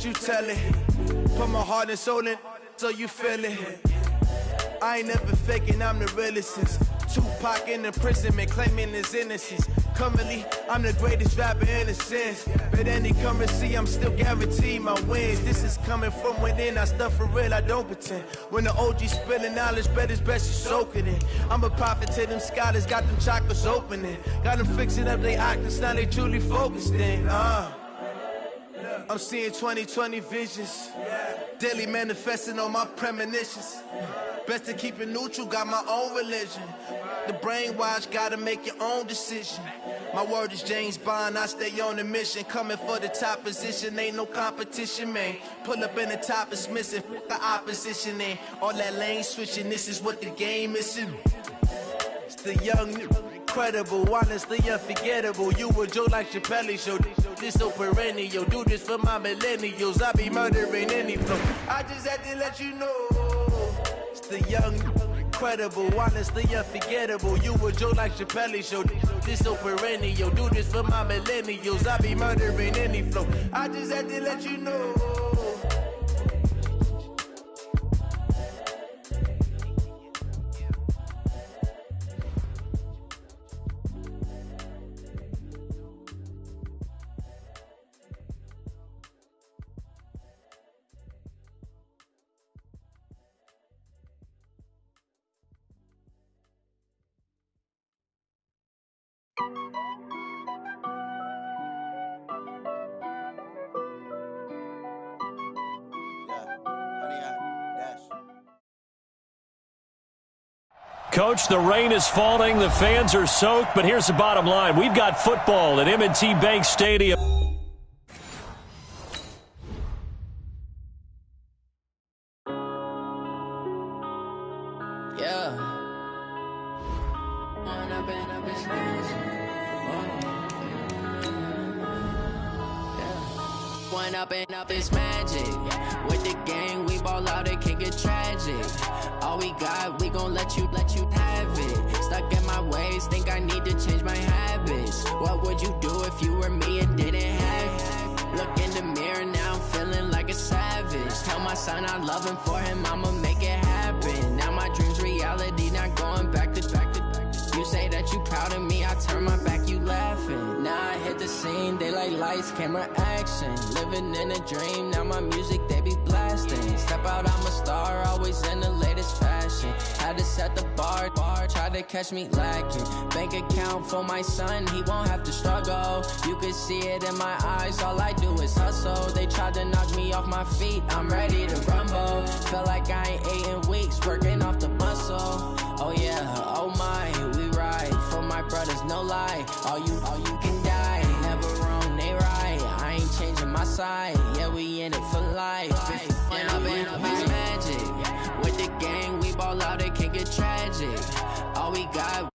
You tell it. Put my heart and soul in so you feel it. I ain't never faking, I'm the realest since Tupac in the prison, man, claiming his innocence. Currently, I'm the greatest rapper in a sense. But any currency, I'm still guaranteed my wins. This is coming from within, I stuff for real, I don't pretend. When the OG spilling knowledge, bet it's best you soak it in. I'm a prophet to them scholars, got them chakras opening. Got them fixing up their octaves, now they truly focused in. I'm seeing 2020 visions. Daily manifesting on my premonitions. Best to keep it neutral, got my own religion. The brainwash, gotta make your own decision. My word is James Bond, I stay on a mission. Coming for the top position, ain't no competition, man. Pull up in the top is missing, the opposition ain't. All that lane switching, this is what the game is. It's the young, incredible, honestly unforgettable. You a joke like Chappelle show. This so perennial, do this for my millennials. I be murdering any flow. I just had to let you know. It's the young, incredible, honestly unforgettable. You a joke like Chappelle show. This so perennial, do this for my millennials. I be murdering any flow. I just had to let you know. Coach, the rain is falling, the fans are soaked, but here's the bottom line. We've got football at M&T Bank Stadium. Up is magic. With the gang, we ball out, it can get tragic. All we got, we gon' let you have it. Stuck in my ways, think I need to change my habits. What would you do if you were me and didn't have it? Look in the mirror, now I'm feeling like a savage. Tell my son I love him, for him I'ma make it happen. Now my dream's reality, not going back to. You say that you proud of me, I turn my back, you laughing. Now I hit the scene, they like lights, camera, action. Living in a dream, now my music, they be blasting. Step out, I'm a star, always in the latest fashion. Had to set the bar, try to catch me lacking. Bank account for my son, he won't have to struggle. You can see it in my eyes, all I do is hustle. They tried to knock me off my feet, I'm ready to rumble. Felt like I ain't ate in weeks, working off the muscle. Oh yeah, oh my, we ride for my brothers, no lie. All you can die, never wrong, they right. I ain't changing my side, yeah, we in it for life. When up is magic. With the gang, we ball out, it can get tragic. All we got,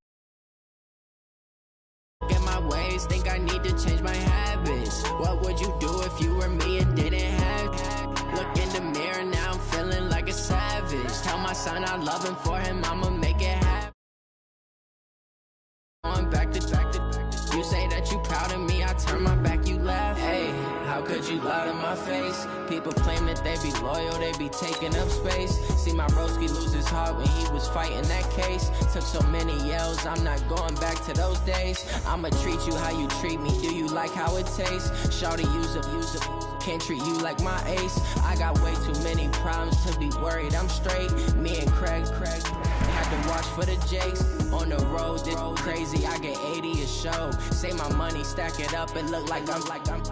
in my ways, think I need to change my habits. What would you do if you were me and didn't have it? Look in the mirror, now I'm feeling like a savage. Tell my son I love him, for him I'ma make it happen. Going back to. You say that you proud of me, I turn my back, you laugh. Hey, how could you lie to my face? People claim that they be loyal, they be taking up space. See my broski lose his heart when he was fighting that case. Took so many yells, I'm not going back to those days. I'ma treat you how you treat me, do you like how it tastes? Shawty, use it, can't treat you like my ace. I got way too many problems to be worried, I'm straight. Me and Craig had to watch for the Jakes. On the road, this crazy, I get 80 a show. Say my money, stack it up, it look like I'm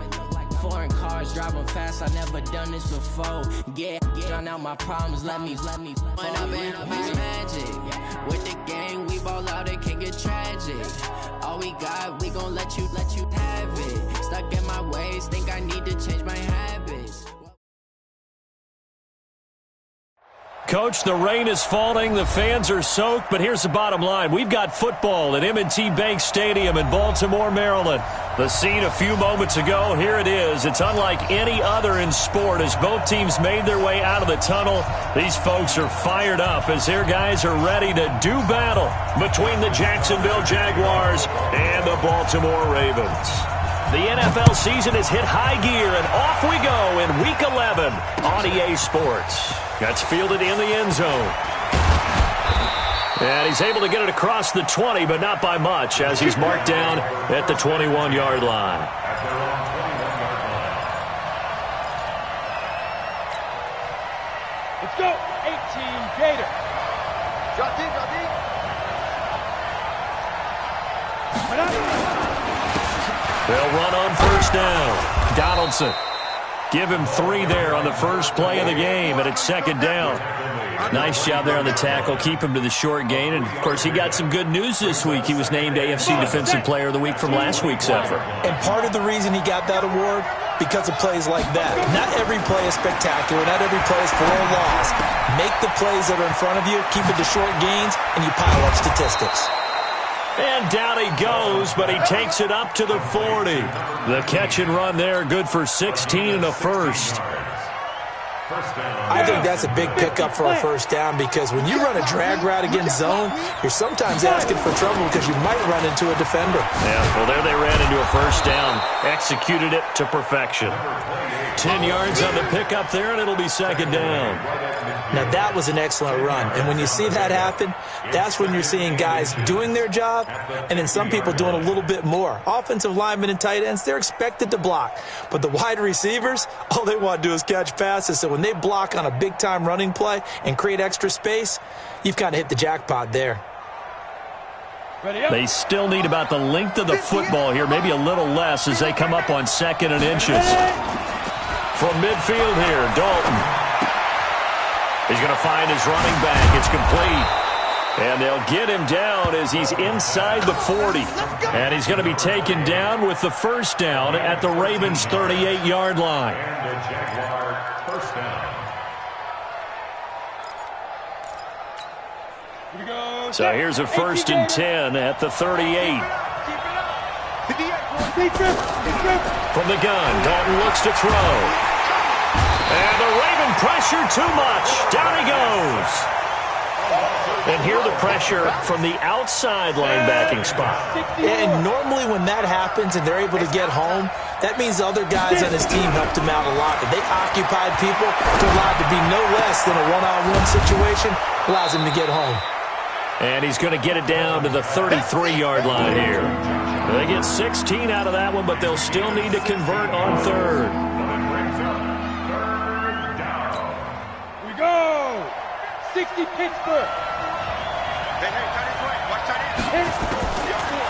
foreign cars, driving fast, I never done this before. Yeah, drown out my problems, let me. When up is magic. With the gang, we ball out, it can get tragic. All we got, we gon' let you have it. Stuck in my ways, think I need to change my habits. Coach, the rain is falling, the fans are soaked, but here's the bottom line. We've got football at M&T Bank Stadium in Baltimore, Maryland. The scene a few moments ago, here it is. It's unlike any other in sport as both teams made their way out of the tunnel. These folks are fired up as their guys are ready to do battle between the Jacksonville Jaguars and the Baltimore Ravens. The NFL season has hit high gear, and off we go in Week 11 on EA Sports. That's fielded in the end zone. And he's able to get it across the 20, but not by much, as he's marked down at the 21-yard line. Let's go, 18 Gator. They'll run on first down. Donaldson. Give him 3 there on the first play of the game, and it's second down. Nice job there on the tackle. Keep him to the short gain. And, of course, he got some good news this week. He was named AFC Defensive Player of the Week from last week's effort. And part of the reason he got that award, because of plays like that. Not every play is spectacular. Not every play is for a loss. Make the plays that are in front of you, keep it to short gains, and you pile up statistics. And down he goes, but he takes it up to the 40. The catch and run there, good for 16 and a first. I think that's a big pickup for a first down, because when you run a drag route against zone, you're sometimes asking for trouble because you might run into a defender. Yeah, well, there they ran into a first down. Executed it to perfection. 10 yards on the pickup there, and it'll be second down. Now, that was an excellent run. And when you see that happen, that's when you're seeing guys doing their job and then some people doing a little bit more. Offensive linemen and tight ends, they're expected to block. But the wide receivers, all they want to do is catch passes. So when they block on a big-time running play and create extra space, you've kind of hit the jackpot there. They still need about the length of the football here, maybe a little less as they come up on 2nd and inches. From midfield here, Dalton. He's going to find his running back. It's complete. And they'll get him down as he's inside the 40. And he's going to be taken down with the first down at the Ravens' 38-yard line. So here's a 1st and 10 at the 38. From the gun, Dalton looks to throw. And the Raven pressure too much. Down he goes. And here the pressure from the outside linebacking spot. And normally when that happens and they're able to get home, that means the other guys on his team helped him out a lot. If they occupied people, they're allowed to be no less than a one-on-one situation, allows him to get home. And he's going to get it down to the 33-yard line here. They get 16 out of that one, but they'll still need to convert on 3rd. We go! 60 Pittsburgh.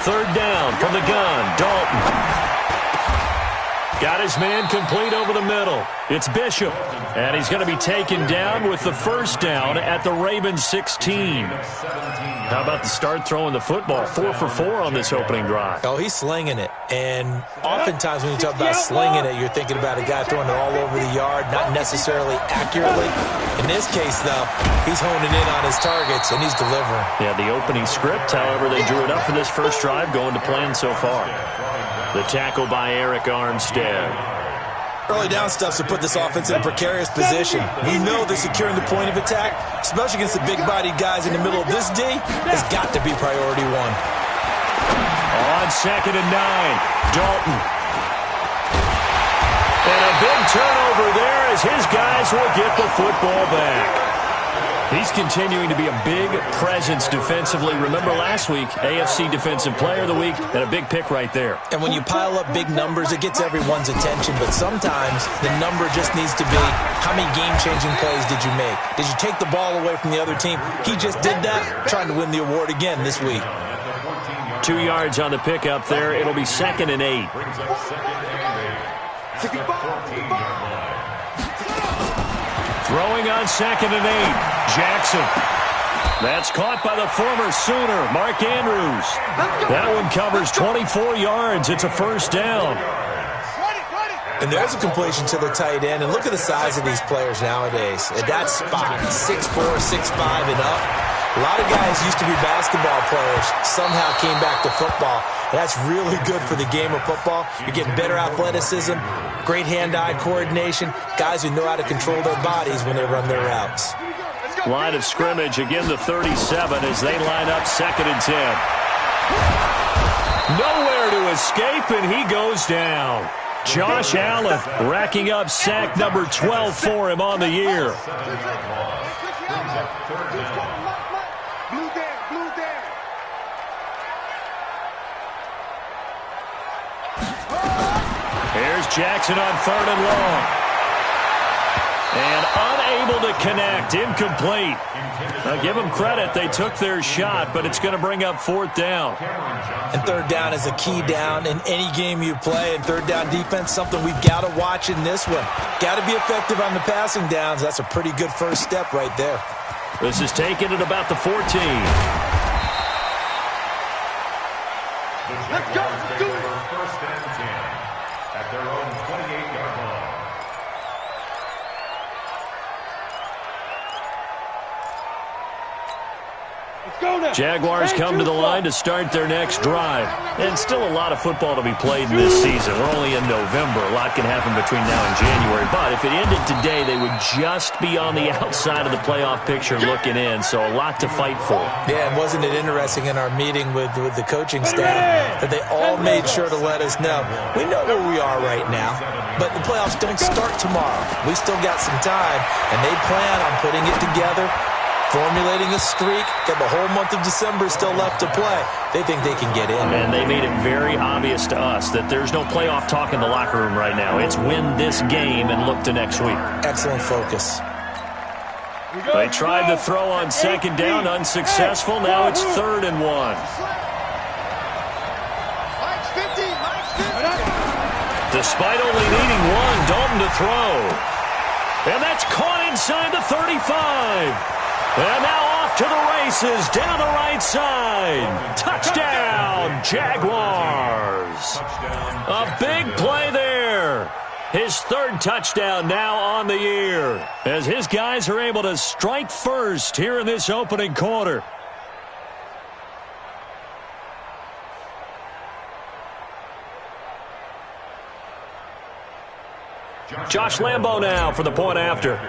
3rd down from the gun, Dalton. Got his man complete over the middle. It's Bishop. And he's going to be taken down with the first down at the Ravens' 16. How about the start throwing the football? 4 for 4 on this opening drive. Oh, he's slinging it. And oftentimes when you talk about slinging it, you're thinking about a guy throwing it all over the yard, not necessarily accurately. In this case, though, he's honing in on his targets, and he's delivering. Yeah, the opening script, however, they drew it up for this first drive, going to plan so far. The tackle by Eric Armstead. Early down stuff to put this offense in a precarious position. We know that securing the point of attack, especially against the big-bodied guys in the middle of this D, has got to be priority 1. On 2nd and 9, Dalton. And a big turnover there as his guys will get the football back. He's continuing to be a big presence defensively. Remember last week, AFC Defensive Player of the Week, and a big pick right there. And when you pile up big numbers, it gets everyone's attention. But sometimes the number just needs to be, how many game-changing plays did you make? Did you take the ball away from the other team? He just did that, trying to win the award again this week. 2 yards on the pickup there. It'll be 2nd and 8. Throwing on 2nd and 8. Jackson. That's caught by the former Sooner, Mark Andrews. That one covers 24 yards. It's a first down. And there's a completion to the tight end. And look at the size of these players nowadays. At that spot, 6'4", 6'5", and up. A lot of guys used to be basketball players, somehow came back to football. And that's really good for the game of football. You're getting better athleticism, great hand-eye coordination, guys who know how to control their bodies when they run their routes. Line of scrimmage, again the 37 as they line up 2nd and 10. Nowhere to escape, and he goes down. Josh Allen racking up sack number 12 for him on the year. Here's Jackson on 3rd and long. And unable to connect, incomplete. Now give them credit, they took their shot, but it's going to bring up 4th down. And 3rd down is a key down in any game you play. And 3rd down defense, something we've got to watch in this one. Got to be effective on the passing downs. That's a pretty good first step right there. This is taken at about the 14. Let's go. Do it. First and 10 at their own 28-yard line. Jaguars come to the line to start their next drive. And still a lot of football to be played in this season. We're only in November. A lot can happen between now and January. But if it ended today, they would just be on the outside of the playoff picture looking in. So a lot to fight for. Yeah, and wasn't it interesting in our meeting with the coaching staff that they all made sure to let us know, we know where we are right now, but the playoffs don't start tomorrow. We still got some time, and they plan on putting it together, formulating a streak, got the whole month of December still left to play. They think they can get in. And they made it very obvious to us that there's no playoff talk in the locker room right now. It's win this game and look to next week. Excellent focus. They tried to throw on 2nd down, unsuccessful. Now it's 3rd and 1. Despite only needing one, Dalton to throw. And that's caught inside the 35. And now off to the races, down the right side. Touchdown, Jaguars. A big play there. His 3rd touchdown now on the year, as his guys are able to strike first here in this opening quarter. Josh Lambo now for the point after.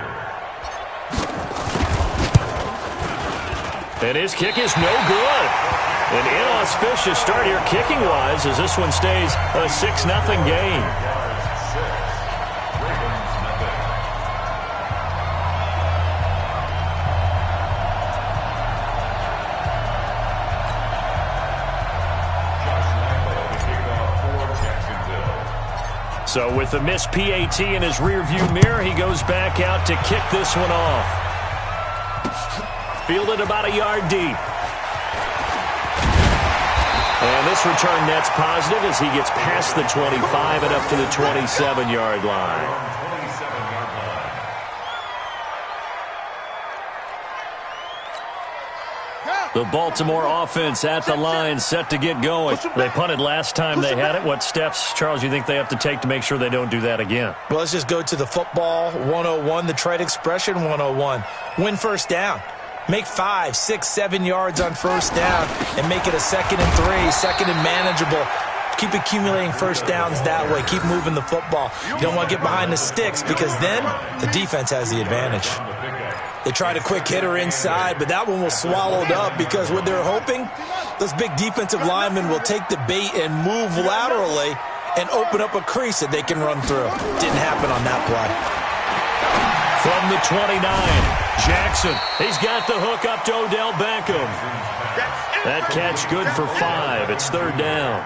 And his kick is no good. An inauspicious start here kicking-wise as this one stays a 6-0 game. So with the missed PAT in his rearview mirror, he goes back out to kick this one off. Fielded about a yard deep. And this return net's positive as he gets past the 25 and up to the 27-yard line. The Baltimore offense at the line, set to get going. They punted last time they had it. What steps, Charles, you think they have to take to make sure they don't do that again? Well, let's just go to the football 101, the trite expression 101. Win first down. Make 5, 6, 7 yards on first down and make it a 2nd and 3, 2nd and manageable. Keep accumulating first downs that way. Keep moving the football. You don't want to get behind the sticks because then the defense has the advantage. They tried a quick hitter inside, but that one was swallowed up because what they're hoping, those big defensive linemen will take the bait and move laterally and open up a crease that they can run through. Didn't happen on that play. From the 29, Jackson. He's got the hook up to Odell Beckham. That catch good for 5. It's 3rd down.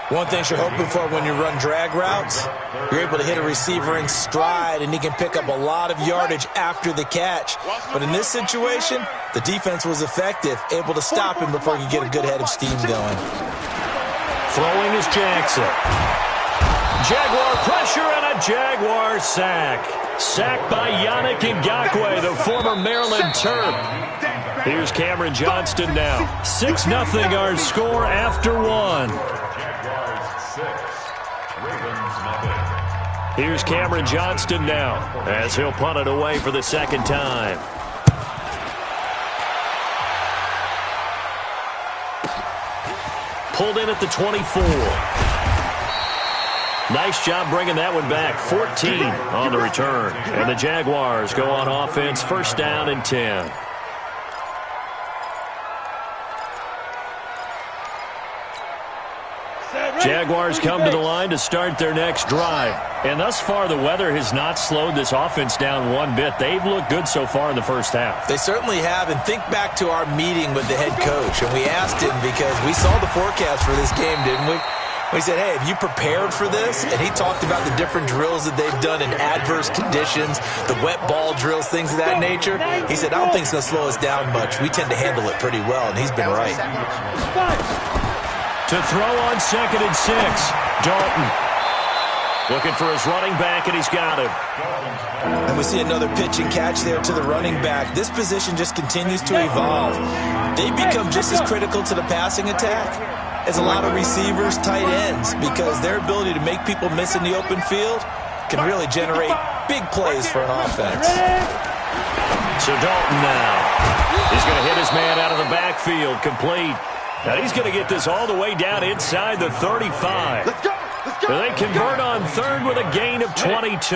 One thing you're hoping for when you run drag routes, you're able to hit a receiver in stride, and he can pick up a lot of yardage after the catch. But in this situation, the defense was effective, able to stop him before he could get a good head of steam going. Throwing is Jackson. Jaguar pressure and a Jaguar sack. Sacked by Yannick Ngakoue, the former Maryland Terp. Here's Cameron Johnston now. 6-0 our score after 1. Here's Cameron Johnston now as he'll punt it away for the 2nd time. Pulled in at the 24. Nice job bringing that one back. 14 on the return. And the Jaguars go on offense, 1st down and 10. Jaguars come to the line to start their next drive. And thus far, the weather has not slowed this offense down one bit. They've looked good so far in the first half. They certainly have. And think back to our meeting with the head coach. And we asked him because we saw the forecast for this game, didn't we? We said, hey, have you prepared for this? And he talked about the different drills that they've done in adverse conditions, the wet ball drills, things of that nature. He said, I don't think it's going to slow us down much. We tend to handle it pretty well, and he's been right. To throw on 2nd and 6, Dalton. Looking for his running back, and he's got him. And we see another pitch and catch there to the running back. This position just continues to evolve. They become just as critical to the passing attack as a lot of receivers, tight ends, because their ability to make people miss in the open field can really generate big plays for an offense. So Dalton now. He's going to hit his man out of the backfield, complete. Now he's going to get this all the way down inside the 35. Let's go. Let's go. They convert on 3rd with a gain of 22.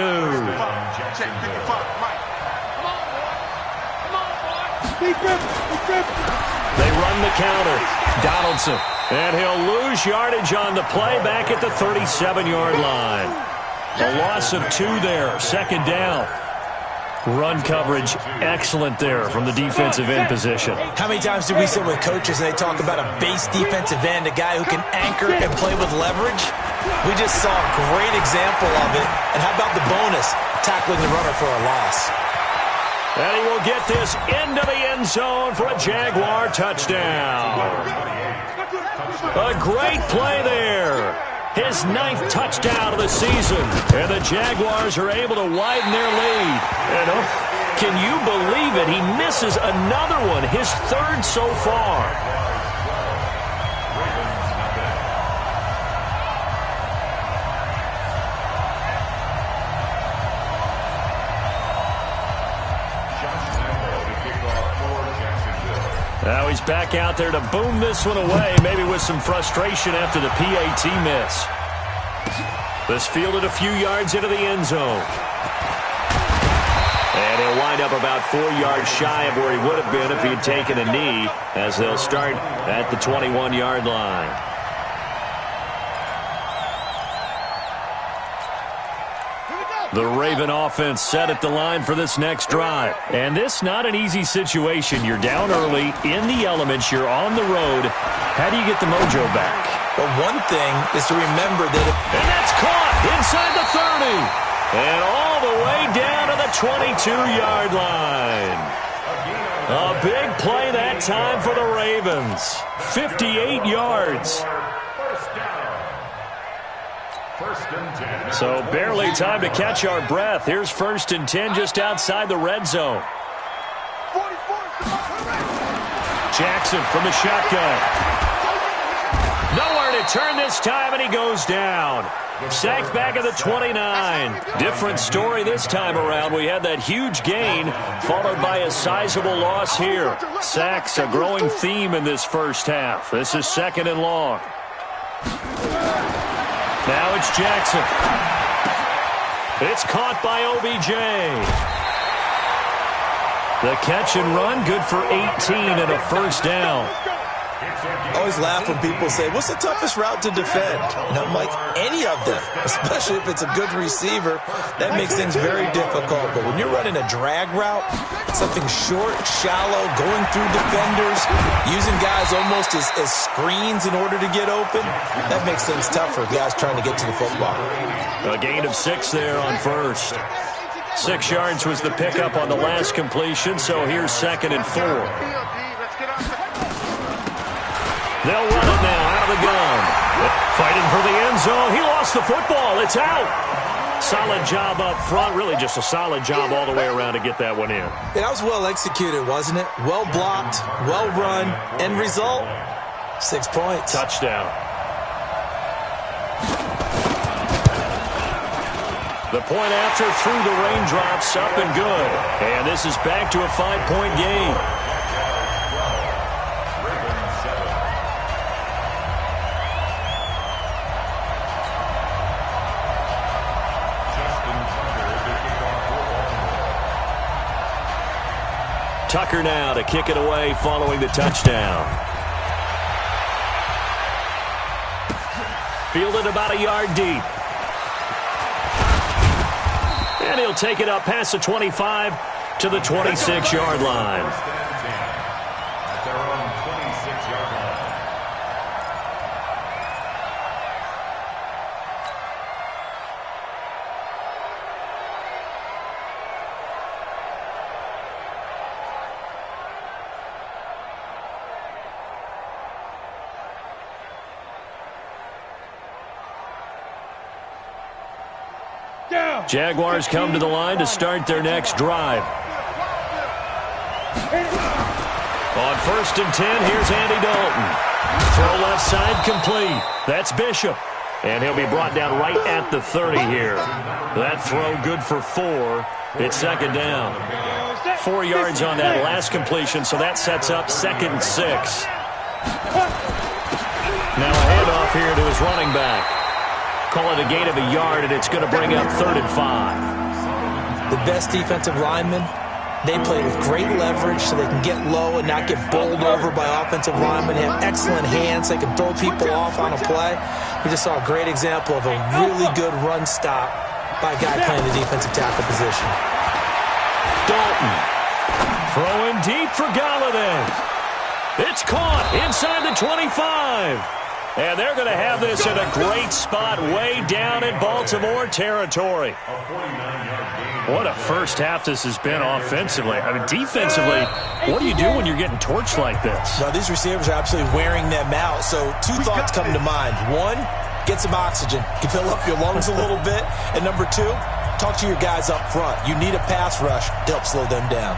They run the counter. Donaldson. And he'll lose yardage on the play back at the 37-yard line. A loss of 2 there. 2nd down. Run coverage excellent there from the defensive end position. How many times do we sit with coaches and they talk about a base defensive end, a guy who can anchor and play with leverage? We just saw a great example of it. And how about the bonus, tackling the runner for a loss? And he will get this into the end zone for a Jaguar touchdown. A great play there. His 9th touchdown of the season. And the Jaguars are able to widen their lead. And can you believe it? He misses another one, his 3rd so far. Now he's back out there to boom this one away, maybe with some frustration after the PAT miss. This fielded a few yards into the end zone. And he'll wind up about 4 yards shy of where he would have been if he had taken a knee, as they'll start at the 21-yard line. The Raven offense set at the line for this next drive. And this not an easy situation. You're down early, in the elements, you're on the road. How do you get the mojo back? Well, one thing is to remember that and that's caught inside the 30. And all the way down to the 22-yard line. A big play that time for the Ravens. 58 yards. So barely time to catch our breath. Here's 1st and 10 just outside the red zone. Jackson from the shotgun. Nowhere to turn this time, and he goes down. Sacked back at the 29. Different story this time around. We had that huge gain, followed by a sizable loss here. Sacks, a growing theme in this first half. This is 2nd and long. Now it's Jackson. It's caught by OBJ. The catch and run, good for 18 and a 1st down. I always laugh when people say, what's the toughest route to defend? And I'm like, any of them, especially if it's a good receiver. That makes things very difficult. But when you're running a drag route, something short, shallow, going through defenders, using guys almost as screens in order to get open, that makes things tough for guys trying to get to the football. A gain of 6 there on 1st. 6 yards was the pickup on the last completion, so here's 2nd and 4. They'll run it now out of the gun. Fighting for the end zone. He lost the football. It's out. Solid job up front. Really just a solid job all the way around to get that one in. That was well executed, wasn't it? Well blocked, well run. End result, 6 points. Touchdown. The point after through the raindrops, up and good. And this is back to a 5-point game. Tucker now to kick it away following the touchdown. Fielded about a yard deep. And he'll take it up past the 25 to the 26-yard line. At their own 26-yard line. Jaguars come to the line to start their next drive. On 1st and 10, here's Andy Dalton. Throw left side complete. That's Bishop. And he'll be brought down right at the 30 here. That throw good for 4. It's 2nd down. 4 yards on that last completion, so that sets up 2nd and 6. Now a handoff here to his running back. Call it a gain of a yard, and it's going to bring up 3rd and 5. The best defensive linemen, they play with great leverage so they can get low and not get bowled over by offensive linemen. They have excellent hands. They can throw people off on a play. We just saw a great example of a really good run stop by a guy playing the defensive tackle position. Dalton throwing deep for Galladay. It's caught inside the 25. And they're going to have this in a great spot way down in Baltimore territory. What a first half this has been offensively. I mean, defensively, what do you do when you're getting torched like this? Well, these receivers are absolutely wearing them out. So 2 thoughts come to mind. 1, get some oxygen. You fill up your lungs a little bit. And number 2, talk to your guys up front. You need a pass rush to help slow them down.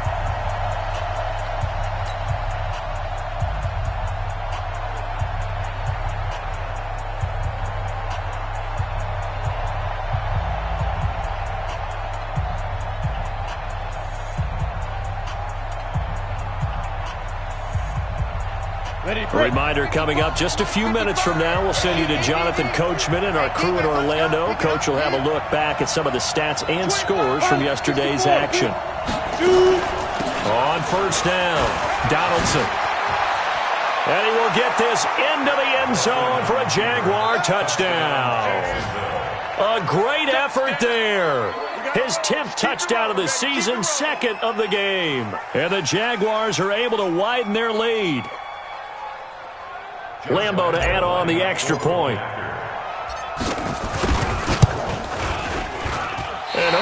A reminder coming up just a few minutes from now. We'll send you to Jonathan Coachman and our crew in Orlando. Coach will have a look back at some of the stats and scores from yesterday's action. On 1st down, Donaldson. And he will get this into the end zone for a Jaguar touchdown. A great effort there. His 10th touchdown of the season, 2nd of the game. And the Jaguars are able to widen their lead. Lambo to add on the extra point. And